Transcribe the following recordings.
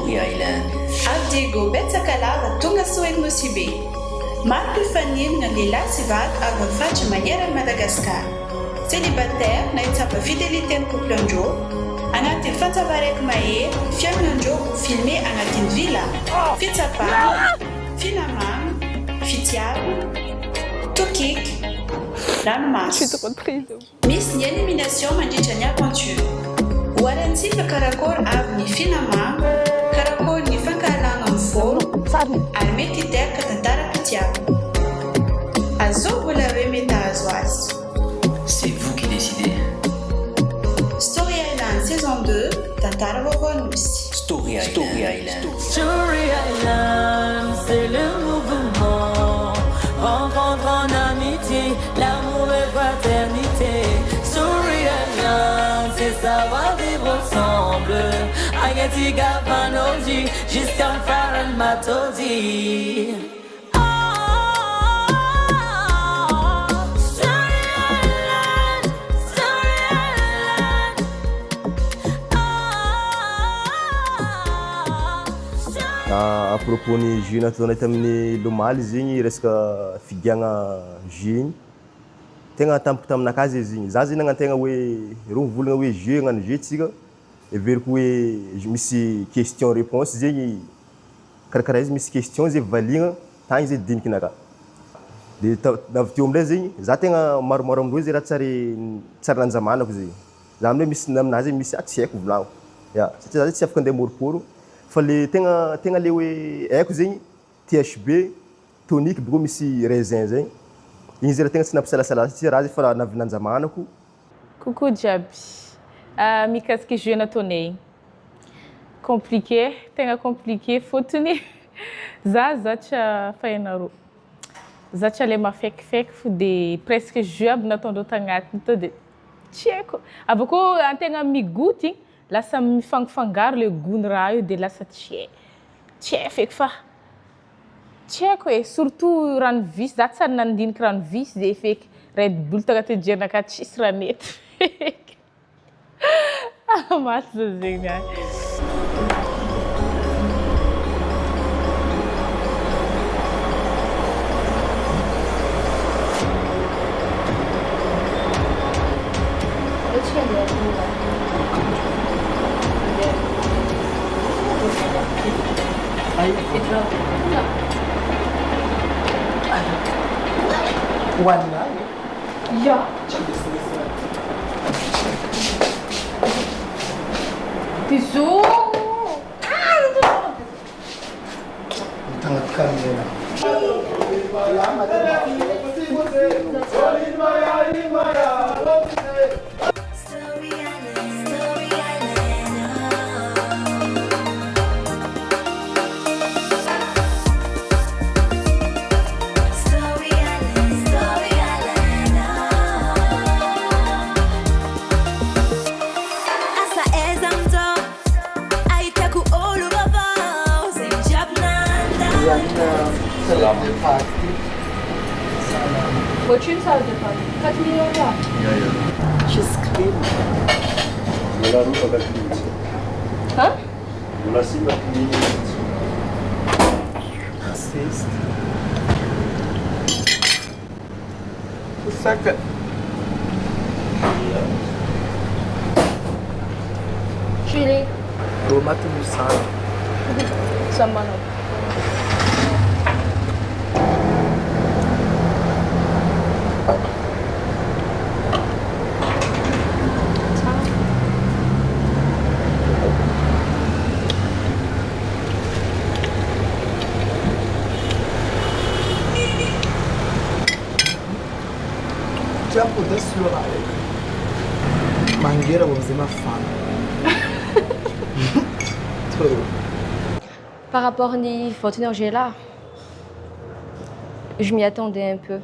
Story Island. Diego Betsakalava tonga soengo sibe. Maro mpifaniny na lehilahy sy vavy avy amin'ny faritra maneran'i Madagasikara. Célibataire na hitsapa fidélité ny couple andreo anatin'ny fantsava raiky mahery fiainanandreo filmé anatin'ny villa fitsapana filamana fitiavana tokiky ranomasy misy ny élimination mandritra ny aventure hoarantsika karakory avy ny filamana karakory ny fankahalana amin'ny volo ary mety hiteraka tantara mpitiavana azao vola hoe mety azo azy. C'est vous qui décidez. Story Island saison 2, Tantara Bonus. Story Island. Story Island, c'est le mouvement. Rencontre en amitié, l'amour et fraternité. Story Island, c'est savoir vivre ensemble. Agati Gavanoji, jusqu'à Farah Matodi. À propos ni jus nataonay tamin'ny lomaly izy igny resaka figiagna jus igny tegna tampoka taminakazy izy igny za zany nagnantegna hoe rony volagna hoe jus agnano jus tsika everiko hoe misy question réponse zegny karakaraha izy misy question zay valigna tagny zay diniky naka de avy teo amindray zegny za tegna maromaro amindreo zay raha tsary nanjamanako zegny za amin'izay misy aminazy misy tsy haiko volagno ya satria za tsy afaka andeha moriporo fa le tegna le hoe haiko zegny THB tonique beko misy raisin zegny igny zay raha tegna tsy nampisalasala satria raha zay fa navy nanjamanako. Coucou Diaby, mikasiky jeu nataonay compliqué, tegna compliqué fotony za zatra fahainareo zatra le mafekifeky fo de presque jeu aby nataondreo tagnatiny to de tsy haiko avy koa antegna migoty lasa mifangafangaro le gony raha io de lasa tsy feky fa tsy haiko e surtout rano visy za tsary nandiniky rano visy de feky Red Bull tagnaty jerinaka tsisy raha nety feky maty za zegny any. One night? Ja. Wieso? Tangat kami na. Очень сальдо, как мне да. Чискрин. Была рука как клинца. А? Была сила клинца. Assist. Saca. Chile. Tomate moussala. Samano. Já pudesse chorar. Mangueira, vamos dizer, uma fama. Par rapport à Fortuner là, je m'y attendais un peu.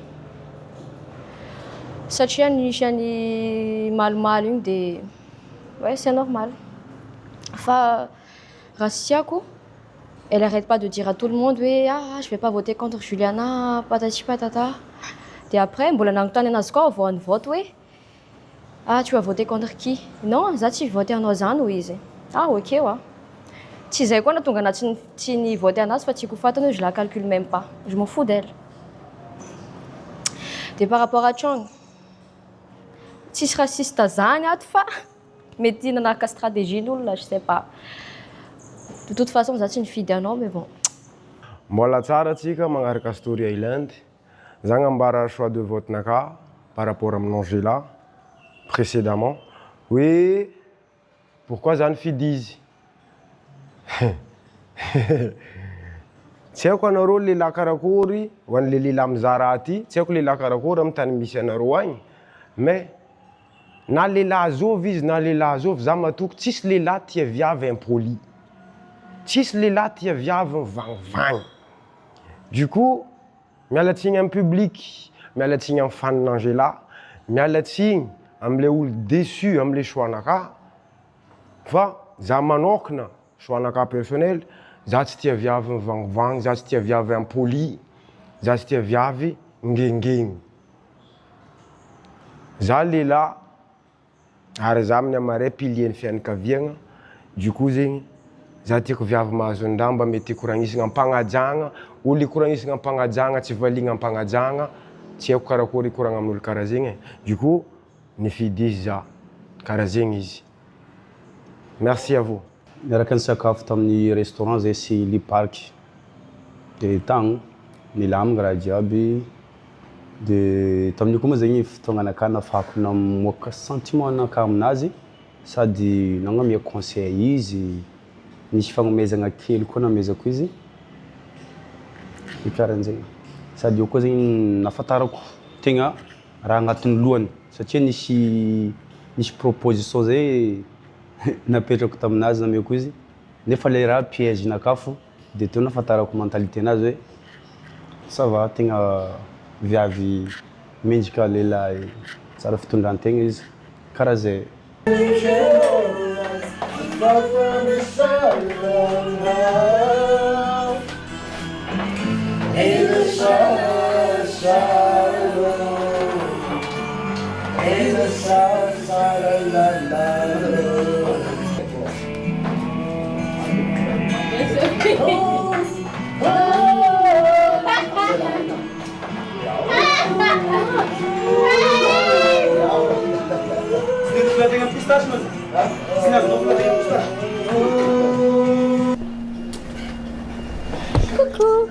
Ça tient mal, ouais, c'est normal. Enfin, Rassiako, elle arrête pas de dire à tout le monde, oui, je vais pas voter contre Juliana, patati patata. Et après, bon, on voit un vote, oui. Ah, tu vas voter contre qui? Non, ça, tu vas voter en Ozan, oui. Ah, ok, ouais. Tsy zay koa na tonga na tsy ny voter anazy fa tiako fatana hoe je la calcule même pas. Je m'en fous d'elle. De par rapport à Chong, tsisy raciste zany ato fa mety nanaraka stratégie n'olona, je sais pas. De toute façon, za tsy nifidy anao mais bon. Mbola tsara atsika magnaraka Story Island. Za gnambara choix de vote naka par rapport aminao là précédemment. Oui, pourquoi za nifidy izy? Tsy haiko anareo lehilahy karakory ho an'le lehilahy mizaha raha ty, tsy haiko lehilahy karakory amin'ny tany misy anareo agny, mais na lehilahy azovy izy na lehilahy azovy za matoky tsisy lehilahy tia viavy impoli. Tsisy lehilahy tia viavy mivagnivagny. Du coup, miala tsigny amin'ny public, miala tsigny amin'ny fanin'Angela, miala tsigny am'le olo déçu am'le choix-naka. Fa za manokana choix-naka personnel, za tsy tia viavy mivagnivagny, za tsy tia viavy impoli, za tsy tia viavy ngengegny. Za lehilahy ary za amin'ny amaray pilier ny fianakaviagna. Du coup zegny za tiako viavy mahazo andamba mety koragnisana ampagnajagna, olo koragnisana ampagnajagna tsy valigna ampagnajagna, tsy haiko karakory koragna amin'olo karaha zegny. Du coup nifidy izy za karaha zegny izy. Merci à vous. Niaraka nisakafo tamin'ny restaurant zay sy Lee Park. De tagno nilamigna raha jiaby. De tamin'io koa moa zegny fotoagnanaka nafahako namoaka sentiment anaka aminazy sady nagnamia conseil izy, nisy fagnomezagna kely koa namezako izy. Karahan'zegny. Sady io koa zegny nafantarako tegna raha agnatin'ny lohany satria nisy proposition zay napetrako taminazy nameko izy nefa le raha piège nakafo de teo nafantarako mentalité nazy hoe ça va tegna viavy mendrika lehilahy tsara fitondrantegna izy karaha zay.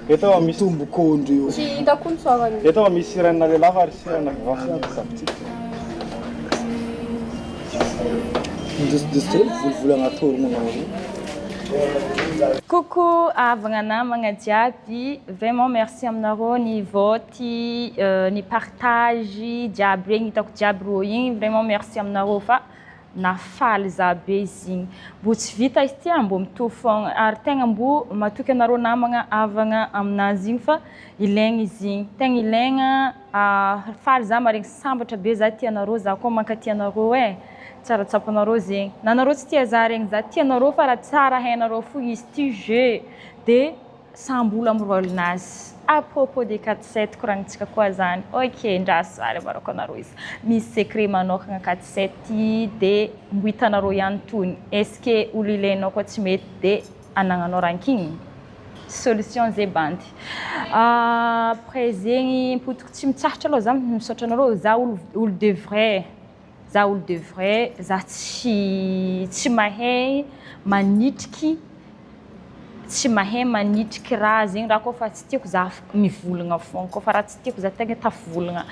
Eto misy tombokondro io. Tsy hitako ny soavany. Eto misy sirana lehilahy ary sirana vavy. Industrie volovolo agnaty oromonao. Coucou avagna namagna jiaby, vraiment merci aminareo ny vote, ny partage jiaby regny hitako jiaby rô igny, vraiment merci aminareo fa nafaly za be izy igny. Mbo tsy vita izy ty mbo mitovy fogna ary tegna mbo matoky anareo namagna avagna aminazy igny fa ilaigna izy igny. Tegna ilaigna faly za maregny sambatra be za tianareo, za koa mankatia anareo e. Tsara tsapanareo zegny. Nanareo tsy tia za regny, za tianareo fa raha tsara hainareo fo izy ty jeu de sambola amin'ny rôlenazy. À propos des 4-7 koragnitsika koa zany. Ok, ndrasary abarako anareo izy. Misy secret manokagna 4-7 de mbo hitanareo ihany tony. Est-ce que olo ilainao koa tsy mety de anagnanao rankigny? Solution zay bandy. Après zegny mpotiko tsy mitsahatra aloha za misaotra anareo, za olo de vrai. Za olo de vrai, za tsy mahay manitriky, tsy mahay manitriky raha zegny raha koa fa tsy tiako za mivolagna fogna, koa fa raha tsy tiako za tegna tafivolagna.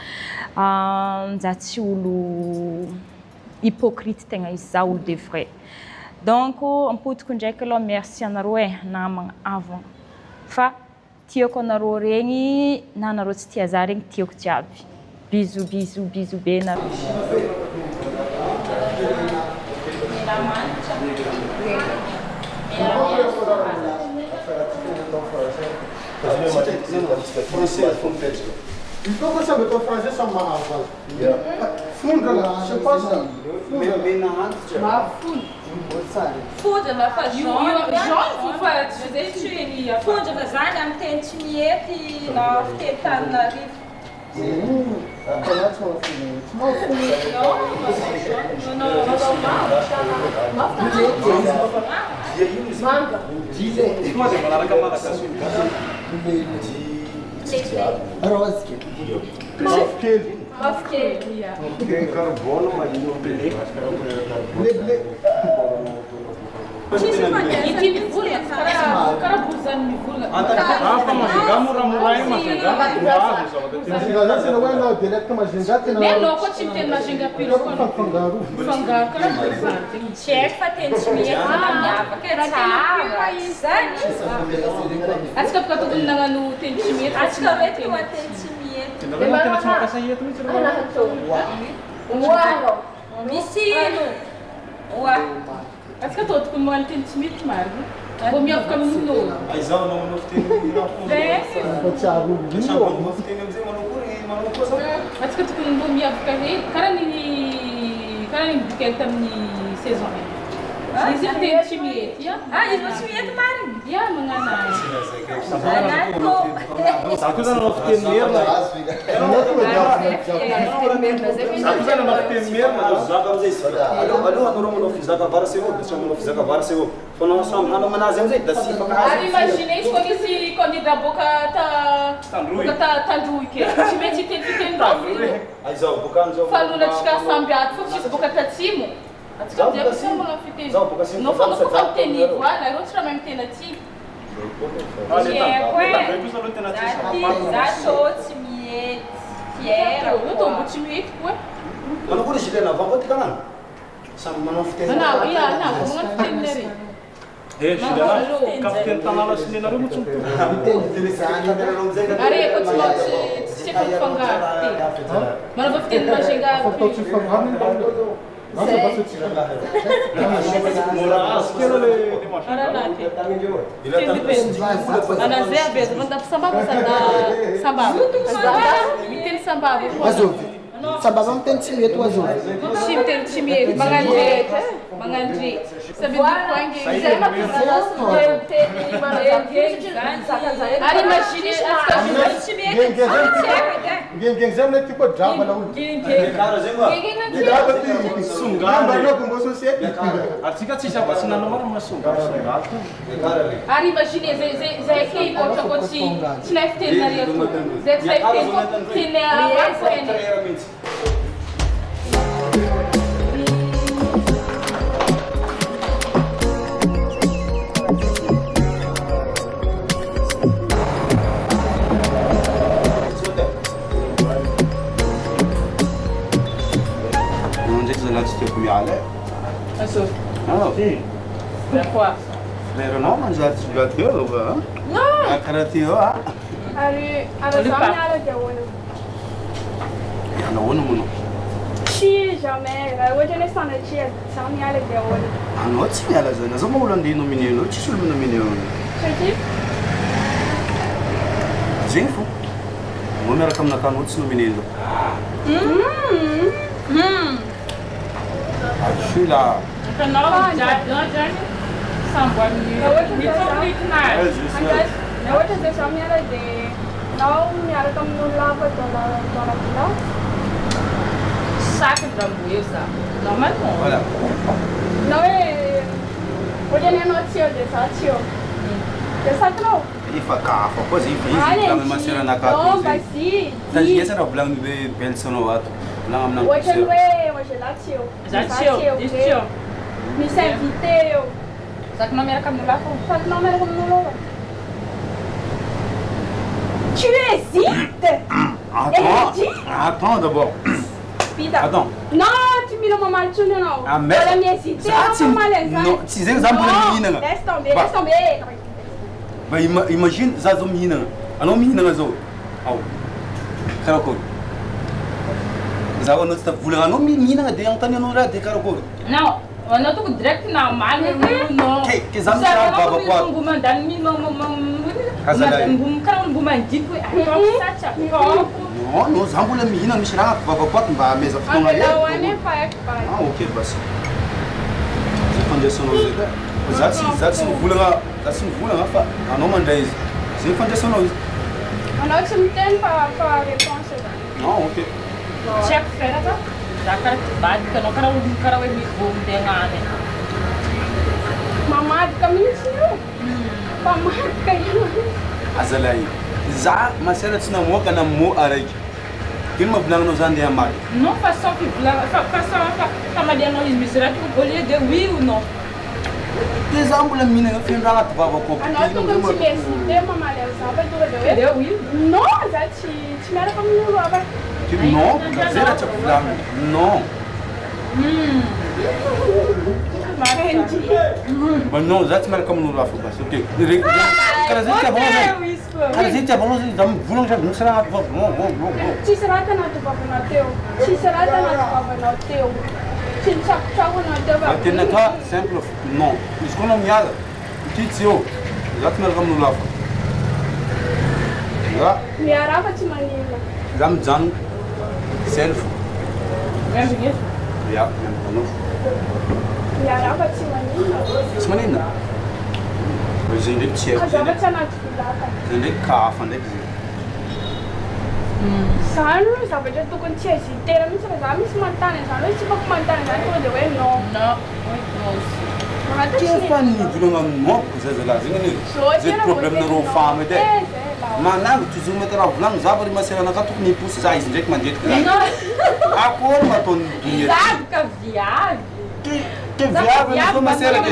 Za tsy olo hypocrite tegna izy, za olo de vrai. Donc ampotiko ndraiky aloha merci anareo e namagna avagna. Fa tiako anareo regny na anareo tsy tia za regny tiako jiaby. Bisous, bisous, bisous be nareo. Il faut que ça me soit français, ça m'a envoyé. Fondre là, je sais pas ça. Fondra na fa jaune fa Joséphine fondra na zany amin'ny teny tsy miety na fiteny Tananarivo. Non, Manga. Tem carbono, mas não blé. Acho que eu estou com uma antentimento, Margo. Vou me ficar muito novo. Mas eu não tenho Acho que eu estou com uma minha ficar aí. Cara nem quer ter minha saison. Existe antentimento, ya? Isso não se vê, Margo. Ya, mengenai. Aku sana não tem merda. Aku sana não tem merda. Zaga isso. Olha o não fiz zaga vara seu, deixa eu não fiz zaga vara seu. Quando nós estamos na manazem aí, da sifa Ah, imaginei quando a boca tá ruim que. Timete tem dúvida. Aí já o bocão já. Falou na descansão beato, foi isso boca tá cima. Acho que eu sei como ela fica. Não falou que eu tenho nível, olha, eu também me tenho aqui. Eu tô muito timete, ué. Mas não pode chegar na vamos botar lá. Sabe, mas não tem. Não, não tem nele. Kapten tanala sini na rumah cuma. Are continua se fangar. Mas vou ficar na chegar. Ana Zé, a vez, manda samba para samba. Me tem samba. Samba vamos ter time tu azul. Sim, tem time. Mangandri. Sabe do quangue? Ari imagine as time. Geng zam tipo drama lá. Cara, Zema. Drama sunga. Não como sociedade. Artiga se já vacina não vai mais sunga. Ari imagine Zé que conta com si. Snap tem na área. Zé tem na Sim. Não, mas já bateu, não. A cara teu, ah. Não, não. Tia, jamais. Hoje eu não estou na tia, só me olha de olho. Ah, não tinha ela, nós vamos olhando no menino, te chamo no menino. Certo? Zinfo. Vamos ver como na cama no menino. Acho lá. Não, já samba. Eu vou dizer só me olha de. Não, me olha como não lava toda aquilo. Saco de bambuesa. Não, mas não. Olha. Não é. Hoje eu não tinha de tio. Você sabe não? Ele fala, cara, coisa infeliz, tá me macerando na cara. Não, vai sim. Tá de essa não blando be pensando no ato. Não, não. Hoje não é, hoje lá tio. Já tio. Me serviteu. Só que não era como lá fora. Só que não era como não lá. Tu hésites? Attends d'abord. Attends. Non, tu me l'as mal tourné, non. Ah, mais. Voilà, mais si tu es mal non, si c'est exemple de menina. Laisse tomber. Bah, imagine ça zo menina. Alors menina zo. Au. Caracol. Zawa não está vulando, não menina de Antônio não era de caracol. Não. Eu não estou direto não, mal não. Que zamu já baba quatro. Não mandar me não, zamu lá menina me chama baba quatro ba mesa ficou lá. Ah, ok, basta. Você condição não é? Zat vulanga fa. Ah, não manda isso. Você condição não. Não, você não tem para resposta. Não, ok. Check fera tá? Da cara que bate, que não cara vai me bom de ngane. Mamãe Pamadika mihitsy io. Pamadika io. Azalahy. Za masera tsy namoaka namoa araiky. Ino mahavolagninao zany ndeha hamaly? Non, façon famalianao izy misy raha au lieu de oui ou non. Dia za mbola mihinagna feno raha anaty vavako ao. Anao tokony tsy lesite mamaly an'izava tonga dia hoe oui. Non, za tsy miaraka amin'olo ava. Non, zay raha tsy ampivolagna. Non. Ba non, za tsy miaraka amin'olo hafa basy. Ok. Karaha zay tiavanao zay. Karaha zay tiavanao zay za mivolagna sady misy raha anaty vavako. Tsisy raha tanaty vavanao teo. Tsisy raha tanaty vavanao teo. Tsy nitsakotsakona teo va. Tena ka simple non. Izy koa anao miala. Kititsy eo. Za tsy miaraka amin'olo hafa. Za miara fa tsy manila. za mijanona self. Miambigny Ya, miambigny. Miara fa tsy manila. Tsy manina. Zay ndraiky tsy haiko. Zava tsy anaty filaka. Zay ndraiky ka hafa ndraiky zay. Zany zavatra tokony tsy hezitera mihitsy fa za misy manontany zany hoe tsy fako manontany zany tonga dia hoe non. Efa nivolagna aminao zazalahy zegny anie. Zay problème-nareo femme edy e. Manango toujours mety raha volagny za ry maseranaka tokony hiposy za izy ndraiky mandretika za. Akory mataony dunia ty? Zavaka viavy. Ke viavy amin'izao maseraka.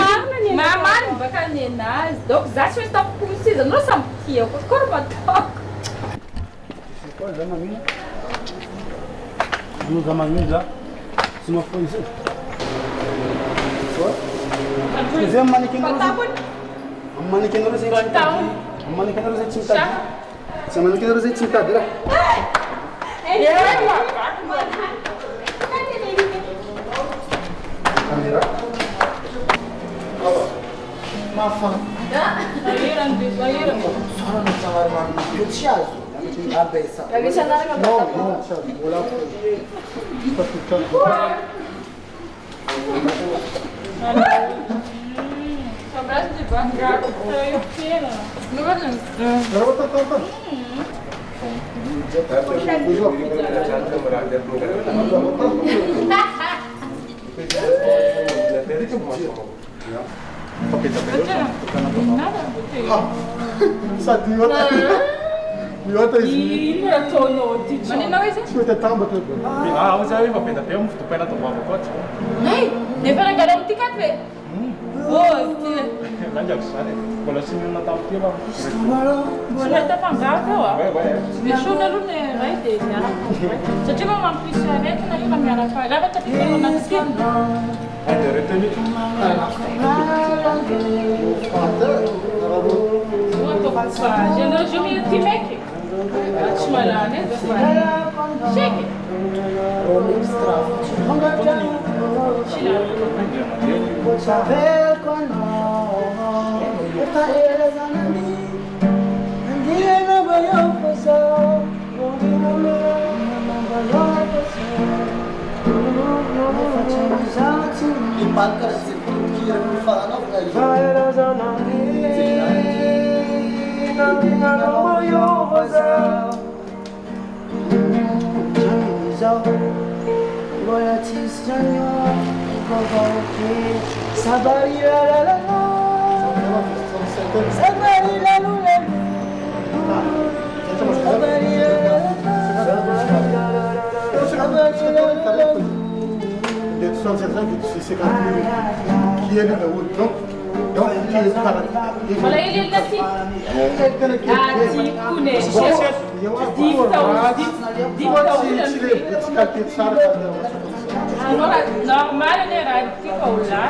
Mamariny baka nenazy. Donc za tsy maintsy tapoposy izy, anao samy tiako. Akory mataoko. Koa za mamino. Ano za mamino za? Tsy mafoy izy. Zay maniky anareo zay. Maniky anareo zay tsy mitady. Maniky anareo zay tsy mitady. Sa maniky anareo zay tsy mitady raha. Kamera. Mafana. Sarana tsara maromaro tsy azo. Abessa. Non, non, ça, voilà. Pas tout le temps. Abraço de barraco, eu quero. Não vai não. Miota izy. Ino ataonao ty? Manina hoe Tsy mety atambatra. Za hoe mapeta be amin'ny fotopaina atao vavako atsy. Nay, nefa nangalao ty katy ve? Oh, ty. Nandiako zany. Mbola tsy mihinana tamin'ity ma. Mbola tafangaro eo ah. Misona aloha ny ray dia miaraka. Satria ma mampisy aretina rehefa miaraka. Lava tapitero anaty siny. Dia retenu. Generosio minha time aqui. Acho malhar, né? Cheque. Olha ele daqui. Normal era que colar.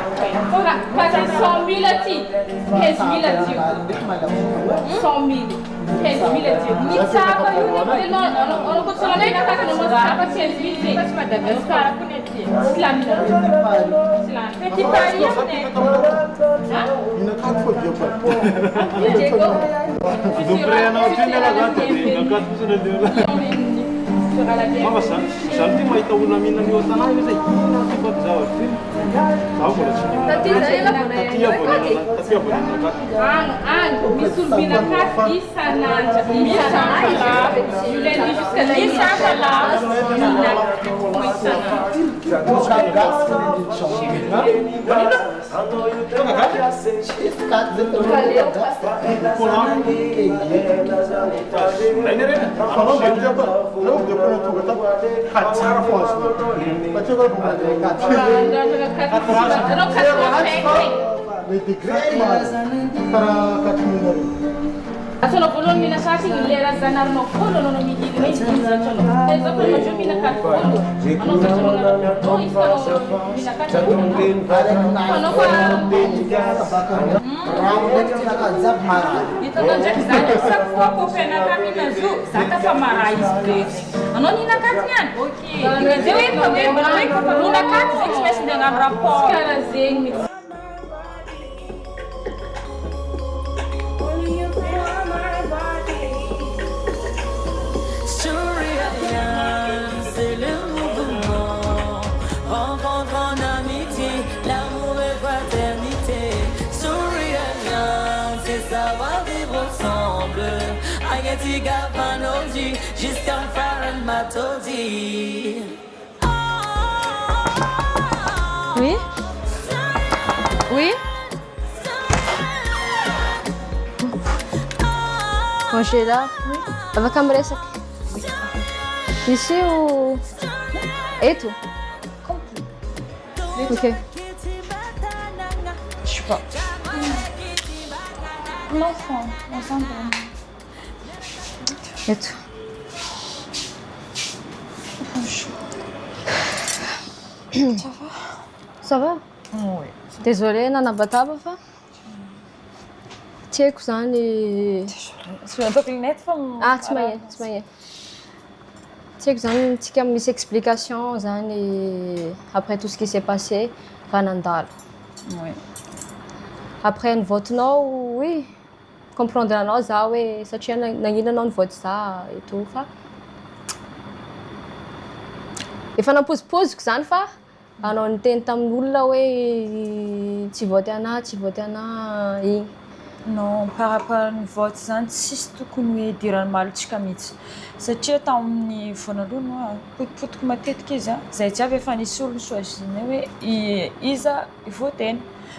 Mas é 100.000 aqui. 15.000 aqui. 100.000. 15.000 aqui. Me sabe, eu não consigo nem na casa, não mostrava 15.000. Mas vai dar os caras com aqui. Islam. Que faria, né? Mama, sabe mahita olona mihinana io an-tanàna io zay. Tsy fako zaho ty. Misy olo minakaty isan'andro julendi jusqu'à Sono vogliono minacciati che le razzanarono quello non mi dicono i sono esatto ma giù minacciati quello ma non facciamo noi stanno minacciati fanno itu kan jadi saya semua kopena kami nazu saya fa marais please non inakatnya oke jadi mereka inakat ekspresi dengan rapor sekarang zeng jusqu'à me faire un matodi. Oui? Oui? Quand je suis là, elle va cambré ça. Ici ou... Et tout? Ok. Je sais pas. L'enfant, l'ensemble. Et tout. Ça va? Ça va? Oui. Désolée, Nana Bataba. Tu sais les... Tu as pas net femme? Ah, tu m'as dit. Tu sais que mis explications après tout ce qui s'est passé, Ranandal. Oui. Après un vote, non, oui. Comprendre nós oui ça tient ainda não vote ça et tout fa e fa pose que ça fa alors tenta olona hoe tsy vote ana i non par rapport ny vote zany tsisy tokony hoe idirany malotsika mihitsy satria tamin'ny voanalohany potipotika matetika izy zay jiaby efa nisy olo choisine hoe iza ivoteny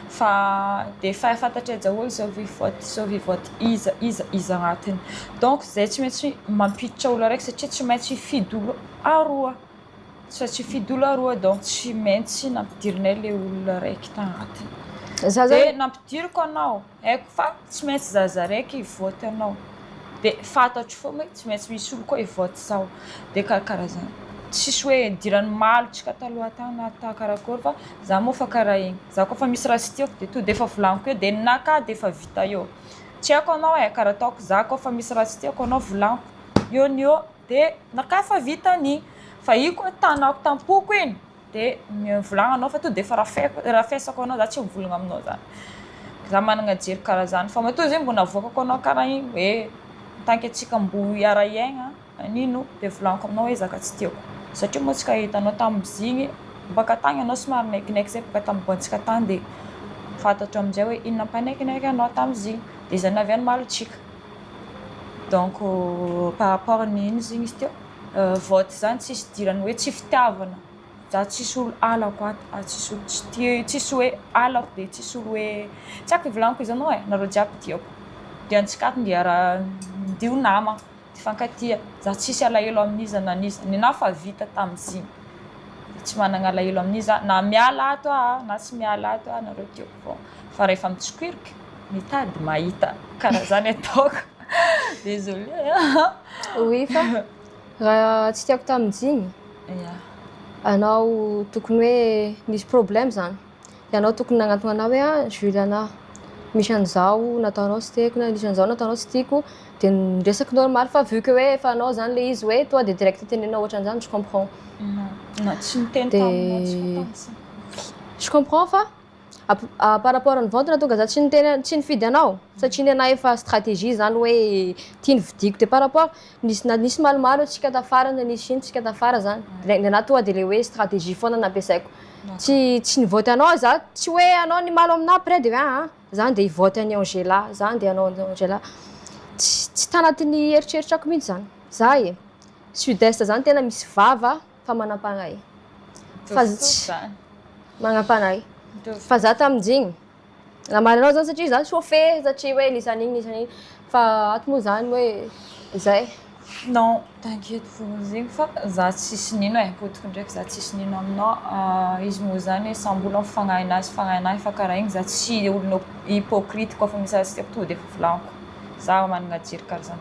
fa de fa fantatra daholo zao vote iza agnatiny donc zay tsy maintsy mampiditra olo araiky satria tsy maintsy fidolo aroa tsy fidolo aroa donc tsy maintsy nampidirinay le olona araiky tagnatiny de nampidiriko anao haiko fa tsy maintsy zaza araiky ivote anao de fantatro foagna tsy maintsy misy olo koa ivote zao de karakara zany tsisy hoe idirany malotsika taloha tagny na karakory fa za moa fa karaha igny za koa fa misy raha sy tiako de to de efa volaniko eo de naka de efa vita eo tsy haiko anao karaha ataoko za koa fa misy raha sy tiako anao volaniko eo ny eo de naka fa vita an'igny fa io koa tanako tampoko iny de mivolagna anao fa to de efa raha fesako anao za tsy mivolagna aminao zany za managna jery karaha zany fa matoa zegny mbo navoakako anao karaha igny hoe tanky atsika mbo hiara iaigna anino de volaniko aminao hoe zaka tsy tiako satria moa tsika hitanao tam'zigny baka tagny anao somary naikinaiky zay baka tam'boantsika tagny de fantatro amin'izay hoe inona mpanaikinaiky anao tam'zigny de zay naviany malotsika donc par rapport n'ino zegny izy teo vote zany tsisy dirany hoe tsy fitiavana za tsisy olo alako ato tsisy olo tsisy hoe alako de tsisy olo hoe tsy haiko ivolaniko izy anao nareo jiaby tiako de antsika ato ndia ndio nama fankatia za tsisy alahelo amin'iza na n'iza nina fa vita tam'zigny tsy managna alahelo amin'iza na miala ato na tsy miala ato nareo tiako fô fa rehefa mitsokiriky mitady mahita karaha zany ataoko désolé oui fa raha tsy tiako tam'zigny anao tokony hoe misy problème zany de anao tokony nagnantona anao hoe Juliana misy an'izao nataonao tsy tiako na misy an'izao nataonao tsy tiako de niresaky normal fa vu que hoe efa anao zany le izy hoe toa de direct tenenao ohatran'izany je comprends na tsy niteny taminao je comprends fa par rapport amin'ny ventre tonga za tsy nifidy anao satria nenahy efa stratégie zany hoe tiany vidiko de par rapport nisy malomalo atsika tafara na nisy ino tsika tafara zany nenahy tonga de le hoe stratégie foana nampiasaiko tsy nivoty anao za tsy hoe anao ny malo aminahy après de za andeha hivoty any Angela za andeha anao Angela tsy tanatin'ny eritreritrako mihitsy zany za sud-est zany tena misy vava fa manam-panahy fa manam-panahy fa za tamin'igny namaly anao zany satria za chauffé satria hoe nisan'igny fa ato moa zany hoe zay non t'inquiète fogna fa za tsisy nino potiko ndraiky za tsisy nino aminao izy moa zany hoe sambola mifagnahy anazy fa karaha igny za tsy olona hypocrite koa fa misy azy to de efa volaniko za managna jery karaha zany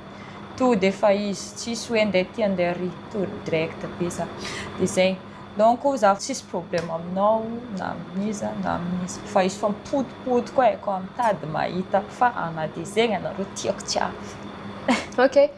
to de fa izy tsisy hoe andeha ty andeha ry to direct be za de zay donc za tsisy problème aminao na amin'iza na amin'iza fa izy fa mipotipoti koa ko mitady mahita fa anady zegny anareo tiako tsiavy ok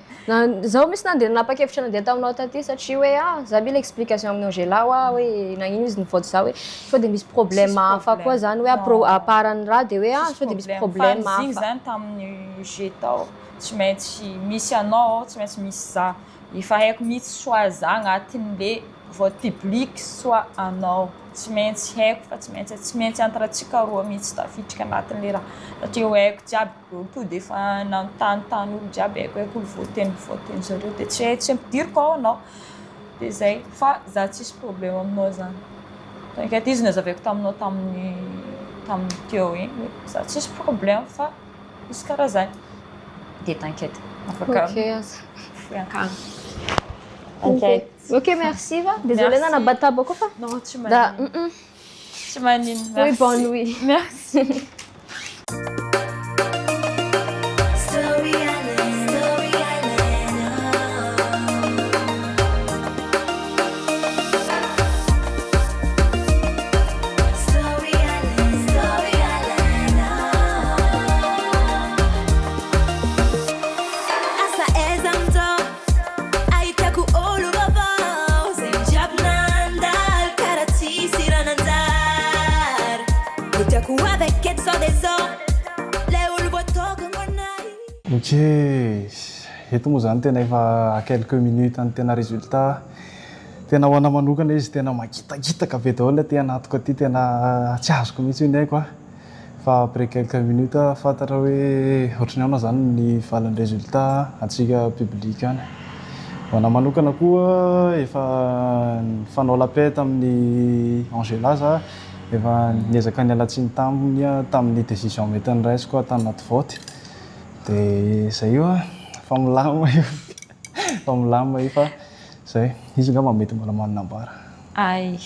zaho misy nandeha nanapa-kevitra nandeha taminao taty satria hoe za mila explication aminao Angela hoe nagnino izy nivoty za hoe sao de misy problème hafa koa zany hoe aparany raha de hoe sao de misy problème hafa igny zany tamin'ny jeu tao tsy maintsy misy anao tsy maintsy misy za efa haiko mihitsy soit za agnatin'le vote public soit anao tsy maintsy haiko fa tsy maintsy antratsika roa mihitsy tafiditra anatin'le raha satria ho haiko jiaby to de fa nanontany olo jiaby haiko olo voteny zareo de tsy ampidiriko ao anao de zay fa za tsisy problème aminao zany t'inquiète izy nazavaiko taminao tamin'ny teo igny za tsisy problème fa izy karaha zany de t'inquiète afaka fiankagna ok merci va désolé nanabataba koa fa non tsy manino oui bonne nuit merci Ok, eto moa zany tena efa quelques minutes ny tena résultat tena ho ana manokana izy tena makitakitaka be daholo ty anatiko aty tena tsy azoko mihitsy iny haiko fa après quelques minutes fantatra hoe ohatrany aona zany ny valan'ny résultat atsika public any ho ana manokana koa efa fanao lapet amin'ny Angela za efa niezaka ny alatsiny tamin'ny décision mety ny raisy koa tany anaty vote de zay io fa milama io fa zay izy nga mamety mbola manambara ay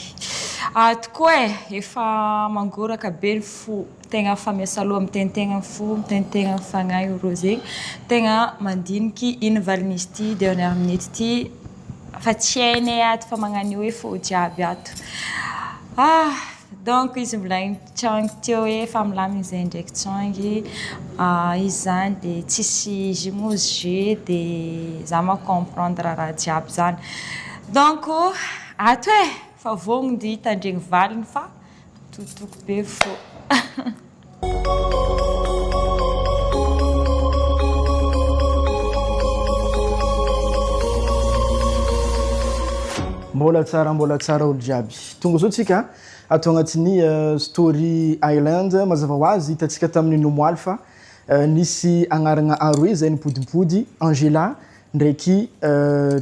tokoa efa mangoraka be ny fo tegna fa miasa loha mitentegna fo mitentegna fagnahy ro zegny tegna mandiniky iny valinisy ty dernière minute ty fa tsy hainay ato fa magnano hoe fo jiaby ato donc izy mbola tsangy teo hoe fa milaminy zay ndraiky tsangy izy zany de tsisy jimozy de za ma comprendre raha jiaby zany donc ato fa vogny de hitandregny valiny fa totoko be fo mbola tsara olo jiaby tonga zao tsika atao agnatin'ny Story Island mazava ho azy hitatsika tamin'ny nomoaly fa nisy agnarana aroe zay nipodimpody Angela ndraiky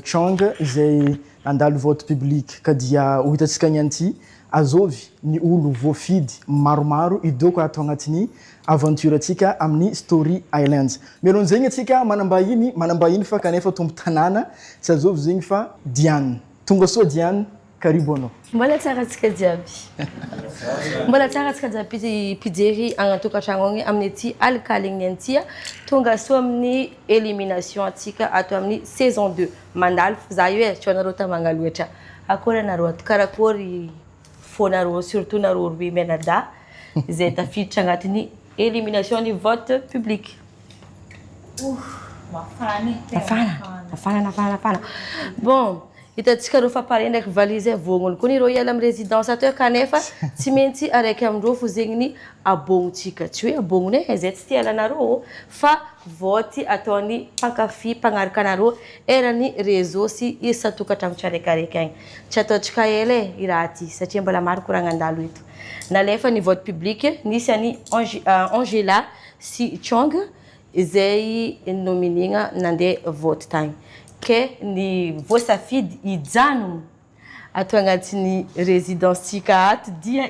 Chong izay andalo vote public ka dia ho hitatsika nianty azovy ny olo voafidy maromaro idoko atao agnatin'ny aventure atsika amin'ny Story Island melon zegny atsika manambahiny fa kanefa tombo tanàna tsy azovy zegny fa Diane tonga soa Diane karibu anao mbola tsara tsika jiaby mbola tsara tsika jiaby pijery agnan-tokantragno agny amin'ny aty alikaligny antia tonga soa amin'ny élimination atsika atao amin'ny saison 2 mandalo za io tsy anareo tamagna loatra akory anareo ato karakory fonareo surtout nareo roe menada izay tafiditra agnatin'ny élimination ny vote public mafana bon hitantsika reo fa pare ndraiky valizy vognony koa nireo hiala amin'ny résidence ato kanefa tsy maintsy araiky amindreo fo zegny ny abognotsika tsy hoe abognony zay tsy tia alanareo fa voty ataony mpankafy mpagnaraka anareo eran'ny réseau sy isatokantrano tsaraikaraiky agny tsy ataontsika ela i raha ty satria mbola maro koragnandalo eto nalefa ny vote public nisy any Angela sy Chong izay nominina nandeha vote tagny ke ny voasafidy ijanona atao agnatin'ny résidence-tsika ato dia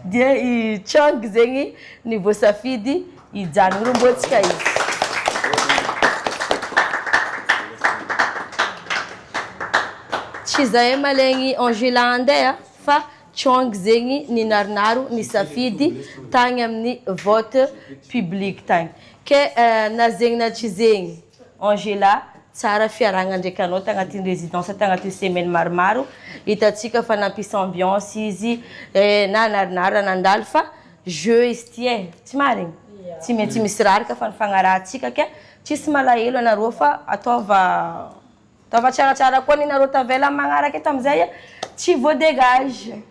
dia i Chong zegny ny voasafidy ijanona rombotsika izy tsy zahay malegny Angela andeha fa Chong zegny ny naronaro ny safidy tagny amin'ny vote public tagny ke na zegny na tsy zegny Angela tsara fiaragna ndraiky anao tagnatin'ny résidence tagnatin'ny semaine maromaro hitantsika fa nampisy ambiance izy na naronaro nandalo fa jeu izy ty tsy marigny tsy maintsy misy raraka fa nifagnarahantsika ke tsisy malahelo anareo fa ataova tsaratsara koa ninareo tavela magnaraka eto amizay tsy voadégage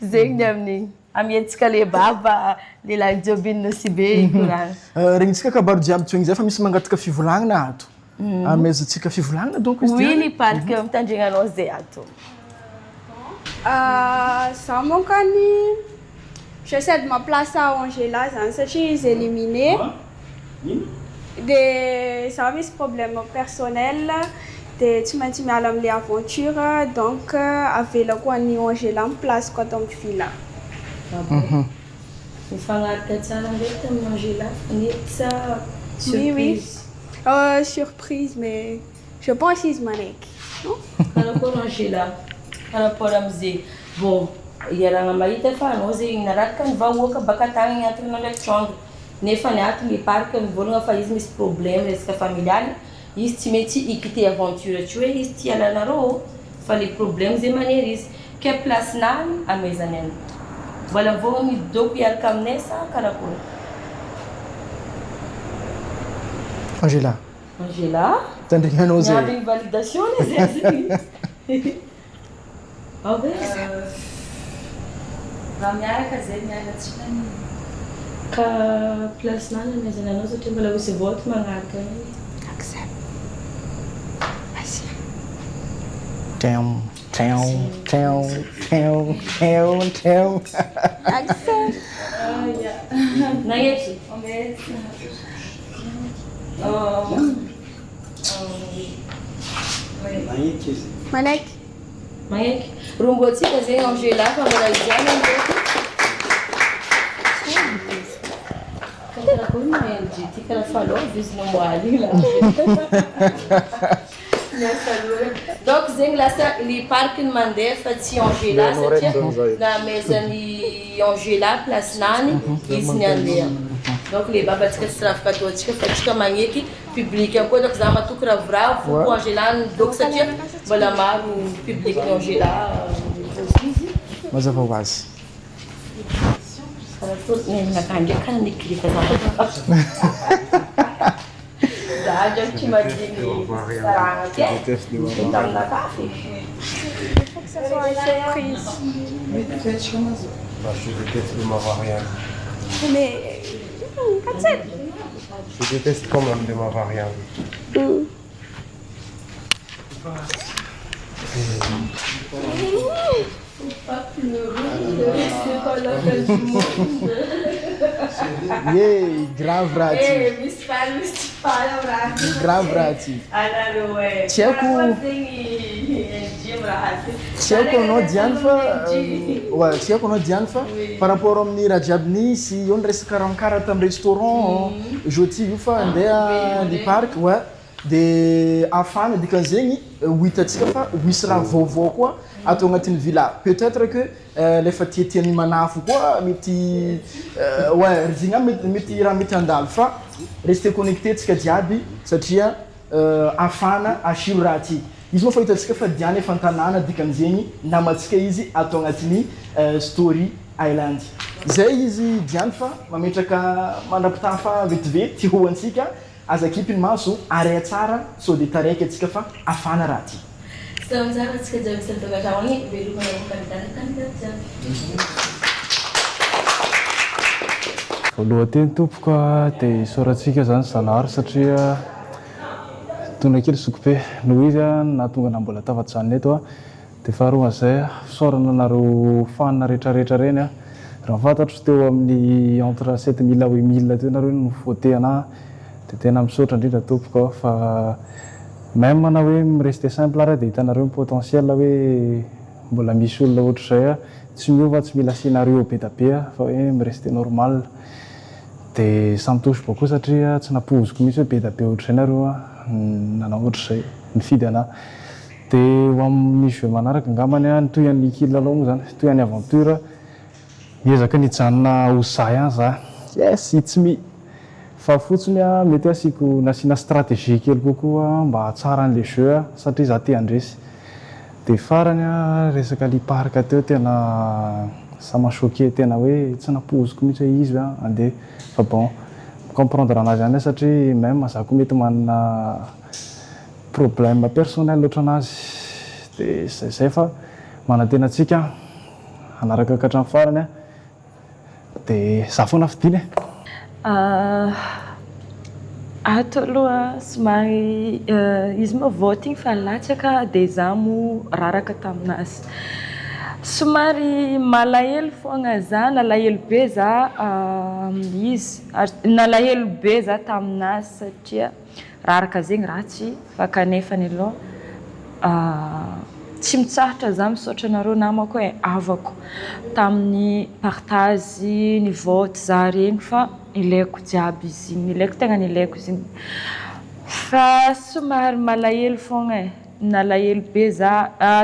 zegny amin'igny amientsika le baba lehilahy jobinino sy be korana regnintsika kabaro jiaby tsoigny zay fa misy mangataka fivolagnana ato amezantsika fivolagnana donc izy oui ny parque mitandregnanao zay ato za monkany j'essaie de maplace Angela zany satria izy éliminé de za misy problème personnel de tsy maintsy miala am'le aventure donc avela koa ny Angela miplace koa ato amin'ny villa mifagnaraka tsara ndraiky amin'ny Angela nety sa surprise surprise mais je pense izy manaiky karakory Angela par rapport am'zay bon iaragna mahita fa anao zegny nararaka ny vahoaka baka tagny agnatinao ndraiky Chong nefa ny ato ny parque mivolagna fa izy misy problème resaka familial izy tsy maintsy ikité aventure tsy hoe izy tia alanareo fa le problème zay maniry izy ke place nany amezany any mbola vao midoko hiaraka aminay sa karakory Angela tandregnanao zay miavy validation zay raha miaraka zay miaratsika ka place nany amezany anao satria mbola misy vote magnaraka Nayechi. Manek. Manek. Rumbotsika zegny Angela fa mbola iziana ndraiky. Karakory mahendry ty karaha falôva izy namoaly la. Donc zegny lasa ny parc ny mandeha fa tsy Angela satria namezany Angela place nany izy ny andeha. Donc le babatsika tsy rafaka ataontsika fa tsika magneky public koa donc za matoky ravoravo ko Angela donc satria mbola maro public ny Angela mazava ho azy nakandreka nikilika za ndraiky tsy madiny saragna ty taminakafe Je déteste de m'avoir rien. Mais je déteste quand même de m'avoir rien. Pas pleurer, c'est pas la fin du monde. Yay, grave rati. Grave rati. Tiako anao Diane fa par rapport amin'ny raha jiaby nisy io ny resaka ranon-karata amin'ny restaurant jeudi io fa andeha ny parc de afana dikan'zegny ho hitatsika fa misy raha vaovao koa atao agnatin'ny villa peut-être que lefa tiatiany manafo koa mety zigna mety raha mety andalo fa rester connecté tsika jiaby satria afana asiro raha ty izy moa fa hitatsika fa Diane efa an-tanàna dikan'zegny namatsika izy atao agnatin'ny Story Island zay izy Diane fa mametraka mandrapitafa vetivety hoantsika aza kipiny maso ary tsara so de taraiky atsika fa afana raha ty. Salam-zara atsika jiaby sy mitokatranony velomana candidat. Voalohany tompoko dia isaorantsika zany Zanahary satria tona kely sokobe noho izy nahatonga na mbola tafatr'izany eto dia faharoa an'izay fisaorana anareo fanina rehetrarehetra reny raha fantatro teo amin'ny entre 7000 à 8000 teo nareo no vote anahy dia tena misaotra indrindra tompoko fa même na hoe mireste simple ary dia hitanareo potentiel hoe mbola misy olona ohatr'izay tsy miova tsy mila scénario be da be fa hoe mireste normal dia samy tosy bako satria tsy nampoziko misy hoe be da be ohatr'izay nareo nanao ohatr'izay nifidy anahy dia ho amin'ny jeu manaraka angambany toy an'ny kilalao moa zany toy an'ny aventure miezaka nijanona ho zay ihany za yes it's me fa fotsiny mety asiko nasiana stratégie kely kokoa mba hatsara an'le jeu satria za te handresy dia farany resaka liparika teo tena ça m'a choqué tena hoe tsy nampoziko mihitsy hoe izy andeha fa bon comprendre anazy ihany satria même zako mety manana problème personnel oatra anazy dia zay fa manantena antsika anaraka ka hatramin'ny farany dia za foana fidiny ato aloha somary izy moa voting fa latsaka dia za mo raraka taminazy somary malahelo foagna za nalahelo be za izy nalahelo be za taminazy satria raraka zegny ratsy fa kanefany aloha tsy mitsarotra za misaotra anareo namako hoe avako tamin'ny partage ny vote za regny fa ilaiko jiaby izy igny ilaiko tegna ilaiko izy igny fa somary malahelo foagna nalahelo be za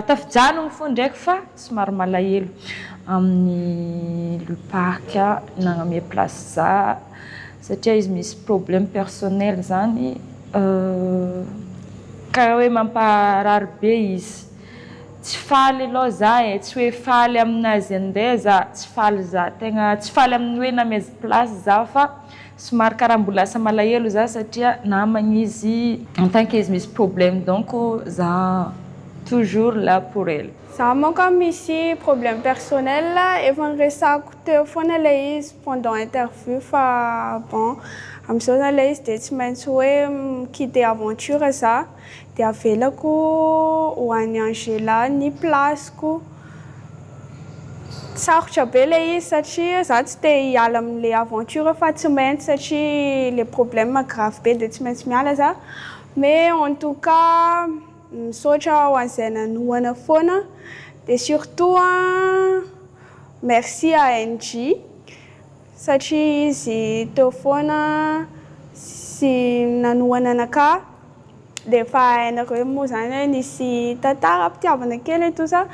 tafijanogno fo ndraiky fa somary malahelo amin'ny lupark nagnamia place za satria izy misy problème personnel zany karaha hoe mamparary be izy tsy faly aloha za tsy hoe faly aminazy andeha za tsy faly za tegna tsy faly amin'ny hoe nameza place za fa somary karaha mbola lasa malahelo za satria namagna izy en tant que izy misy problème donc za toujours là pour elle. Za manko misy problème personnel efa niresako teo foana ilay izy pendant interview fa bon amin'izao zany ilay izy dia tsy maintsy hoe miquiter aventure za dia avelako ho an'ny Angela ny placeko. Sarotra be ilay izy satria za tsy te hiala amin'ilay aventure fa tsy maintsy satria les problèmes grave be dia tsy maintsy miala za mais en tout cas misaotra ho an'izay nanohana foana dia surtout merci à NG satria izy teo foana sy nanohana anaka dia efa hainareo moa zany hoe nisy tantara mpitiavana kely eto za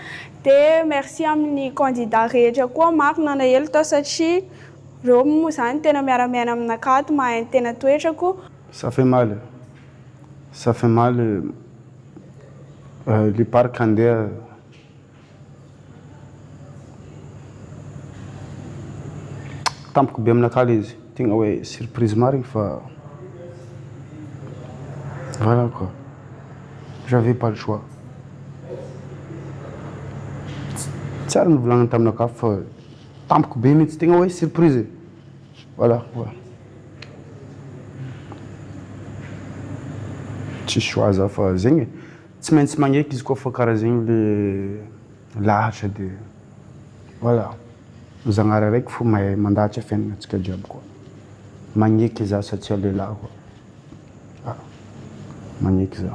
dia merci amin'ny candidat rehetra koa maro nanahelo tao satria reo moa zany tena miara-miaina aminaka to mahay ny tena toetrako. Ça fait mal. Ça fait mal. Les parcs andeha tampoko be aminaka ilay izy tegna hoe surprise marigny fa voilà quoi j'avais pas le choix tsara nivolagnana taminaka fa tampoko be mihitsy tegna hoe surprise voilà tsy choix za fa zegny tsy maintsy magneky izy koa fa karaha zegny le lahatra dia voilà zagnahary araiky fo mahay mandahatra fiainagnantsika jiaby koa magneky za satria lehilahy koa magneky za.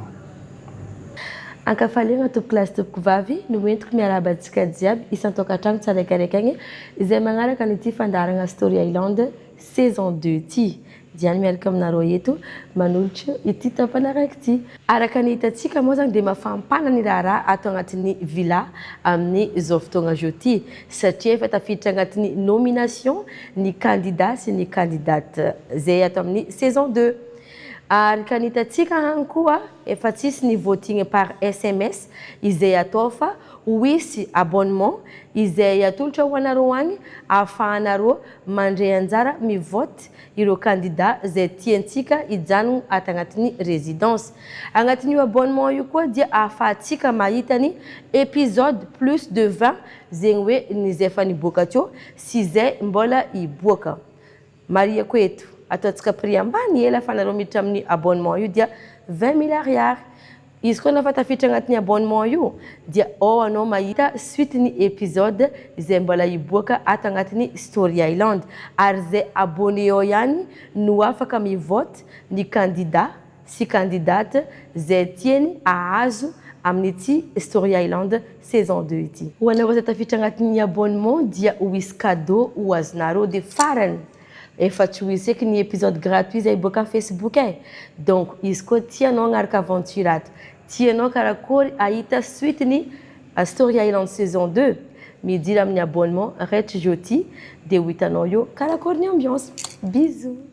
Ankafaliana tompoko lasy tompoko vavy no entiko miaraba antsika jiaby isan-tokantrano tsarakaraiky agny izay magnaraka n'ity fandarana Story Island saison 2 ty diany miaraka aminareo eto manolotra ity tampanaraka ity. Araka ny hitantsika moa zany dia mafampana ny raharaha ato agnatin'ny villa amin'ny zao fotoagna zao ty satria efa tafiditra agnatin'ny nomination ny candidat sy ny candidate zay ato amin'ny saison 2. Araka ny hitantsika hany koa efa tsisy ny voting par SMS izay atao fa hoisy abonnement izay atolotra ho anareo agny ahafahanareo mandray anjara mivote ireo candidat zay tiantsika hijanogno ato agnatin'ny résidence. Agnatin'io abonnement io koa dia ahafahantsika mahita ny épisode plus de 20 zegny hoe nizay efa niboaka teo sy zay mbola hiboaka. Maria koa eto ataontsika prix ambany hela ahafahanareo miditra amin'ny abonnement io dia 20 000 ariary. Izy koa nafa tafiditra agnatin'ny abonnement io dia anao mahita suite ny épisode zay mbola hiboaka ato agnatin'ny Story Island ary zay abonné ao ihany no afaka mivote ny candidat sy candidate zay tiany ahazo amin'ity Story Island saison 2 ity. Ho anareo zay tafiditra agnatin'ny abonnement dia hoisy cadeau ho azonareo de farany efa tsy hoisy eky ny épisode gratuit zay hiboaka Facebook e. Donc izy koa tianao hagnaraka aventure ato, tianao karakory ahita suite ny Story Island saison 2, midira amin'ny abonnement Rech Joti de ho hitanao eo karakory ny ambiance. Bisous.